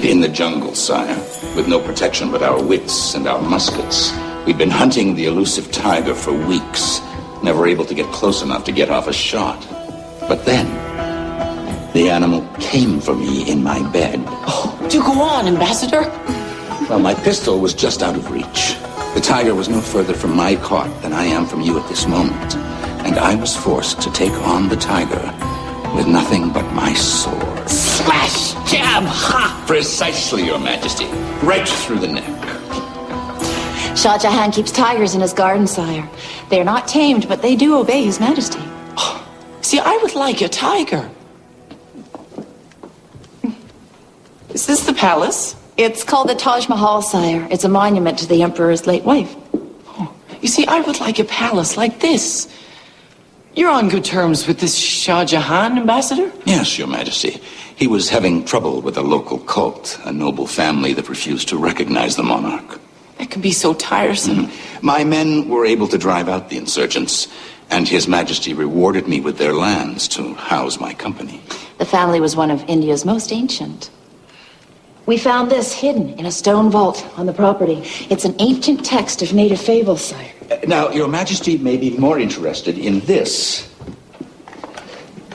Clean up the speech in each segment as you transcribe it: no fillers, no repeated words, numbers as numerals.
In the jungle, sire, with no protection but our wits and our muskets. We've been hunting the elusive tiger for weeks, never able to get close enough to get off a shot. But then, the animal came for me in my bed. Oh, do go on, Ambassador. Well, my pistol was just out of reach. The tiger was no further from my caught than I am from you at this moment. And I was forced to take on the tiger with nothing but my sword. Slash, jab, ha! Precisely, Your Majesty. Right through the neck. Shah Jahan keeps tigers in his garden, sire. They are not tamed, but they do obey His Majesty. Oh, see, I would like a tiger. Is this the palace? It's called the Taj Mahal, sire. It's a monument to the Emperor's late wife. Oh, you see, I would like a palace like this. You're on good terms with this Shah Jahan, Ambassador? Yes, Your Majesty. He was having trouble with a local cult, a noble family that refused to recognize the monarch. That can be so tiresome. My men were able to drive out the insurgents, and His Majesty rewarded me with their lands to house my company. The family was one of India's most ancient. We found this hidden in a stone vault on the property. It's an ancient text of native fables, sire. Now, Your Majesty may be more interested in this.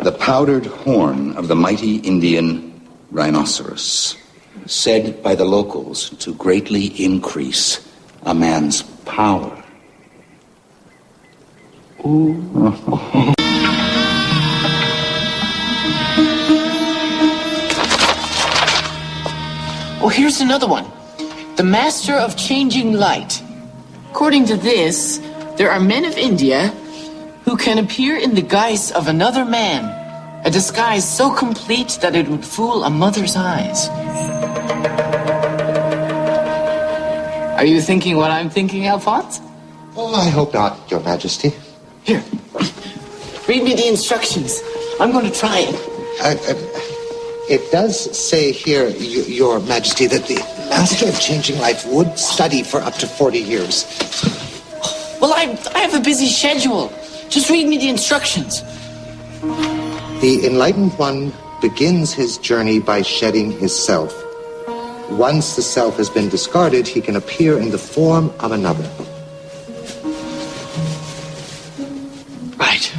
The powdered horn of the mighty Indian rhinoceros, said by the locals to greatly increase a man's power. Ooh. Oh, here's another one. The Master of Changing Light. According to this, there are men of India who can appear in the guise of another man, a disguise so complete that it would fool a mother's eyes. Are you thinking what I'm thinking, Alphonse? Oh, I hope not, Your Majesty. Here, read me the instructions. I'm going to try it. It does say here, Your Majesty, that the Master of Changing Life would study for up to 40 years. Well, I have a busy schedule. Just read me the instructions. The Enlightened One begins his journey by shedding his self. Once the self has been discarded, he can appear in the form of another. Right.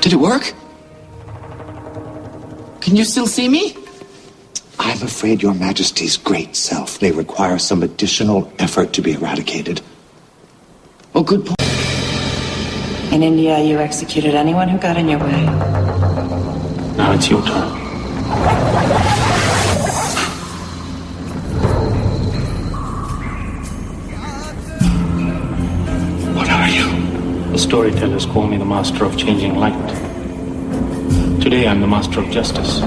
Did it work? Can you still see me? I'm afraid Your Majesty's great self may require some additional effort to be eradicated. Oh, good point. In India, you executed anyone who got in your way. Now it's your turn. What are you? The storytellers call me the Master of Changing Light. Today I'm the Master of Justice.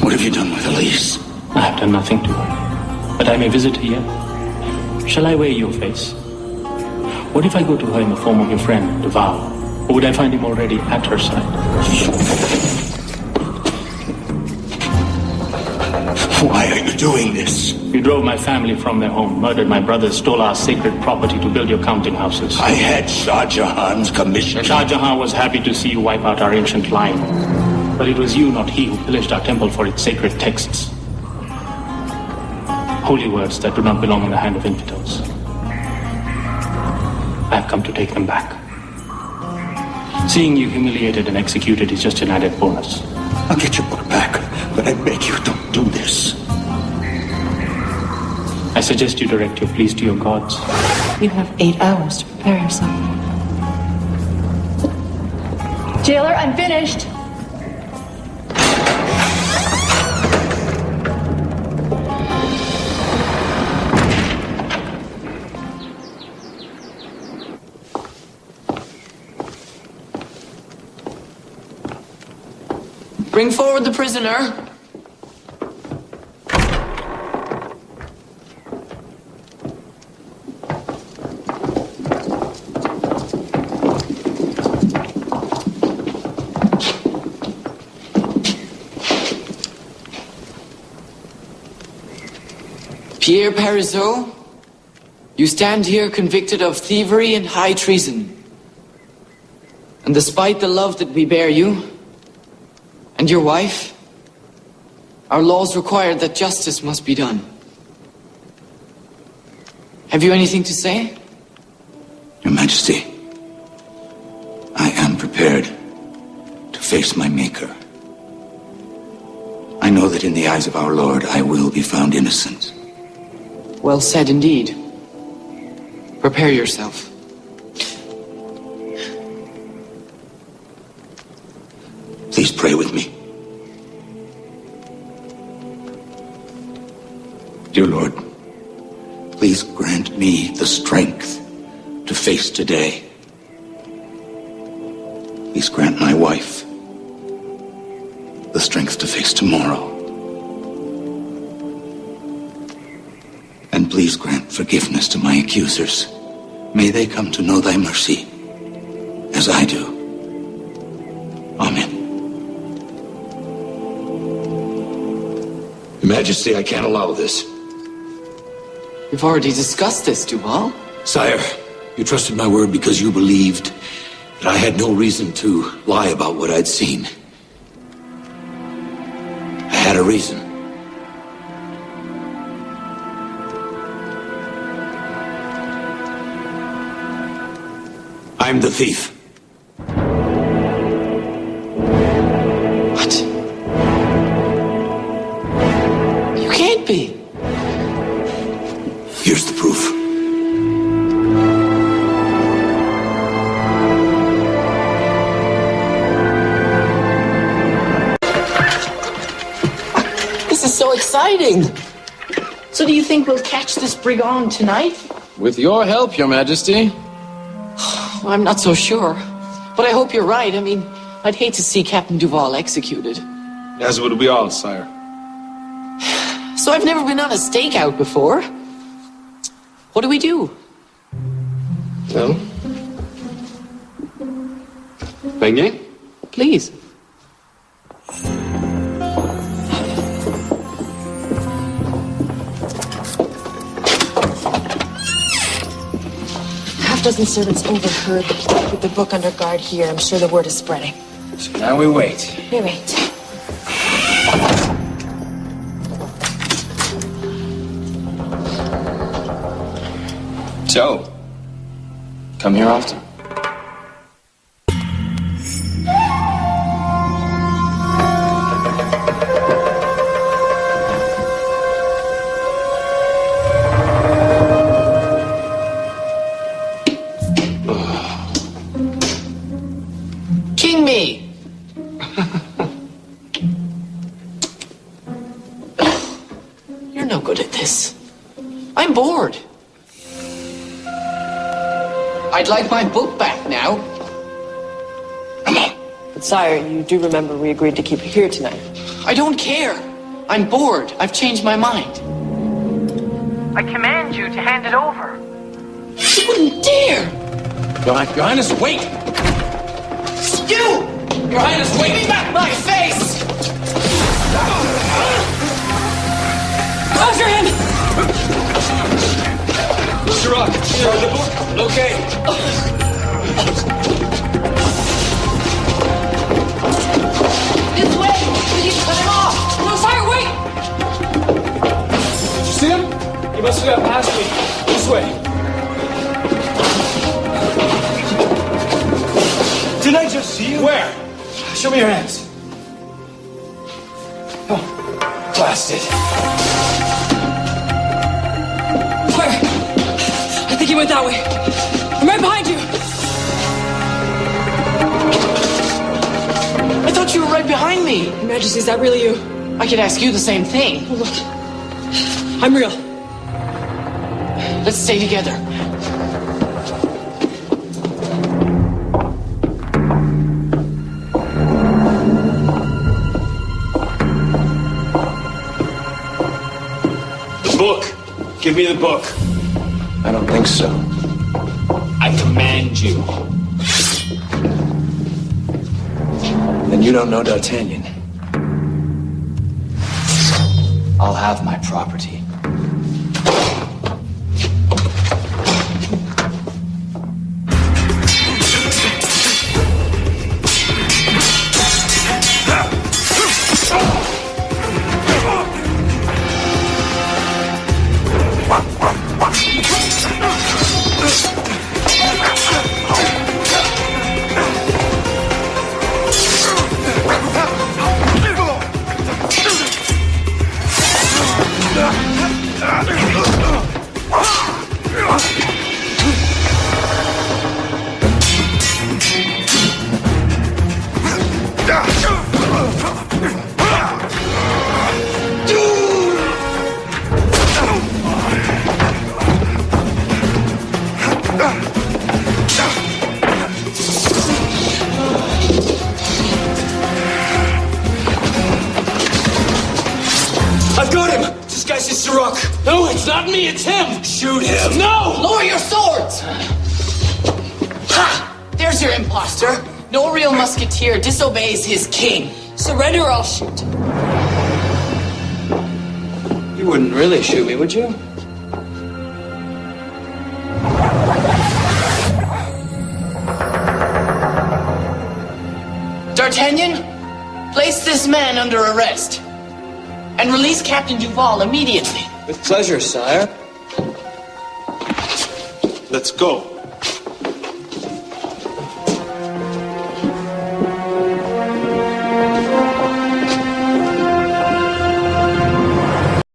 What have you done with Elise? I have done nothing to her, but I may visit her yet. Shall I wear your face? What if I go to her in the form of your friend, the vow? Or would I find him already at her side? Why are you doing this? You drove my family from their home, murdered my brothers, stole our sacred property to build your counting houses. I had Shah Jahan's commission. Shah Jahan was happy to see you wipe out our ancient line. But it was you, not he, who pillaged our temple for its sacred texts. Holy words that do not belong in the hand of infidels. I have come to take them back. Seeing you humiliated and executed is just an added bonus. I'll get your book back, but I beg you, don't do this. I suggest you direct your pleas to your gods. You have 8 hours to prepare yourself. Jailer, I'm finished. Bring forward the prisoner. Pierre Parisot, you stand here convicted of thievery and high treason. And despite the love that we bear you and your wife, our laws require that justice must be done. Have you anything to say? Your Majesty, I am prepared to face my Maker. I know that in the eyes of our Lord, I will be found innocent. Well said indeed. Prepare yourself. Please pray with me. Dear Lord, please grant me the strength to face today. Please grant my wife the strength to face tomorrow. And please grant forgiveness to my accusers. May they come to know thy mercy as I do. Amen. Your Majesty, I can't allow this. We've already discussed this, Duval. Sire, you trusted my word because you believed that I had no reason to lie about what I'd seen. I had a reason. I'm the thief. What? You can't be. Here's the proof. This is so exciting. So do you think we'll catch this brigand tonight? With your help, Your Majesty. Well, I'm not so sure. But I hope you're right. I mean, I'd hate to see Captain Duval executed. As would we all, sire. So I've never been on a stakeout before. What do we do? Well? Beignet? Please. Dozen servants overheard the plot with the book under guard here. I'm sure the word is spreading. So now we wait. We wait. So, come here often? You're no good at this. I'm bored. I'd like my book back now. Come on. But sire, you do remember we agreed to keep it here tonight. I don't care. I'm bored. I've changed my mind. I command you to hand it over. You wouldn't dare. Your Highness, wait! You! Your Highness, wait! Give me back my face! Close your hand! Chirac, the book? Okay. This way! Please cut him off! No, sire, wait! Did you see him? He must have got past me. This way. Did I just see you? Where? Show me your hands. Oh, blasted. Where? I think he went that way. I'm right behind you. I thought you were right behind me. Your Majesty, is that really you? I could ask you the same thing. Oh, look. I'm real. Let's stay together. The book. Give me the book. I don't think so. I command you. Then you don't know D'Artagnan. I'll have my property. alive! Shoot him! No! Lower your swords! Ha! There's your imposter. No real musketeer disobeys his king. Surrender or I'll shoot. You wouldn't really shoot me, would you? D'Artagnan, place this man under arrest. And release Captain Duval immediately. With pleasure, sire. Let's go.